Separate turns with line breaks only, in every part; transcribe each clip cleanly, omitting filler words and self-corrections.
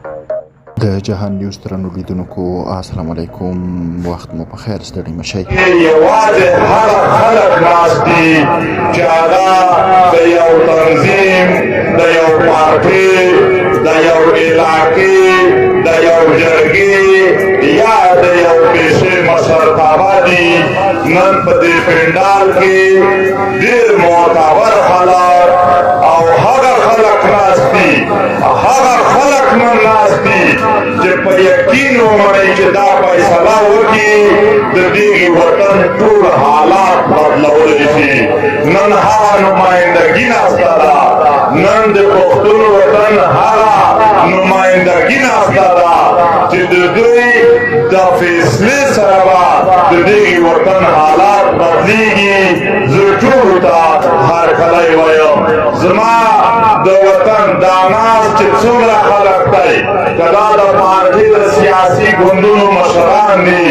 د جهان نیوز درنو لیدونکو السلام علیکم، وخت مو په خیر، ستړي مشئ.
یوازې هغه خلک ناست دي چې هغه د یو تنظیم، د یو پارټي، د یو علاقې، د یو جرګې یا د یو پیشې مشرتابه دي. نن په دې پنډال کې ډېر معتبر خلک او هغه خلک ناست دي، هغه خلک نن ناست دي چې په یقین ومنئ چې دا فیصله وکړي د دې وطن ټول حالات بدلولی شي. نن هغه نمایندګي ناسته ده، نن د پښتون وطن هغه نمایندګي ناسته ده چې د دوی د فیصلې سره به د دې وطن حالات بدلیږي. زه ټولو ته هرکلی وایم. زما د وطن دا ناست چې څومره خلک دی، که دا د پارټي د سیاسي ګوندونو مشران دي،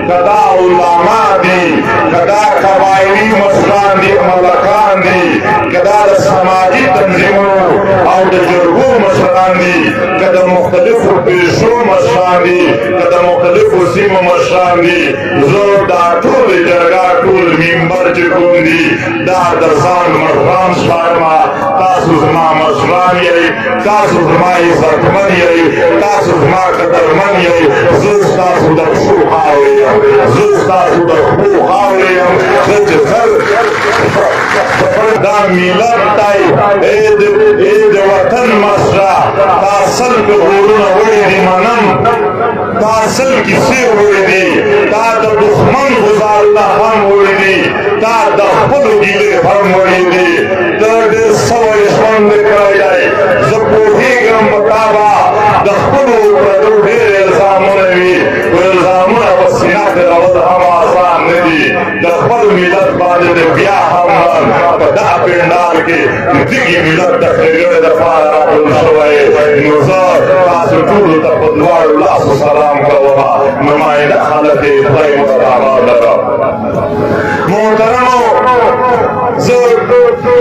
که دا علما دي، که دا قبایلي مشران دي، ملکان دي، که دا د سماجي تنظیمونو او د جرګو مشران دي، که د مختلفو پیشو مشران دي، که د مختلفو سیمو مشران دي، زه دا ټول جرګه ټول ممبر چې کوم دي دا د ځان مشران شمارمه. تاسو زما مشران یئ، تاسو زما عزتمن یئ، تاسو زما قدرمن یئ. زه ستاسو د پښو خاورې یم، زه ستاسو د پښو خاورې یم. زه چې دا ملت دی، ای د وطن مشره، تا سل غرونه وړي دي منم، تا سل کیسې وړي دي، تا د دښمن غزار له هم وړي دي، تا د خپلو ګیلې هم وړي دي. ته ډېر سوی ژوند کړی دی. زه پوهېږم په تا به د خپلو پردو ډېر الزامونه وي، خو الزامونه په سینه تېرول هم آسان نه دي. د خپل ملت باندې د بیا هم په دغه پنډال کې د دغې ملت د ښېګڼې دپاره راټول شوی. نو زه تاسو ټولو ته په دواړو لاسو سلام کوم. نماینده خلک یې خدای مو ته آباد لرم. محترمو، زه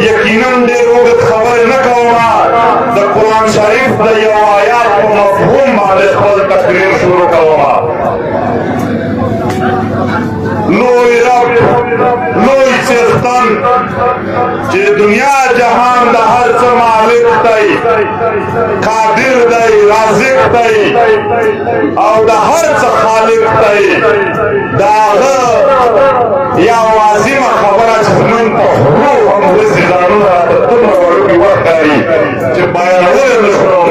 یقینا ډېر اوږد خبرې نه کوم. د قرآن شریف د یو آیات په مفهوم باندې خپل تقریر شروع کوم. لوی رب، لوی څښتن چې دنیا جهان د هر څه مالک دی، قادر دی، رازق دی او د هر څه خالق دی. د هغه یا عظیمه خبره چې نن په خولو هم ورځي ځانونه راته دومره وړوکي وښکاري چې بیانول یې نه شو.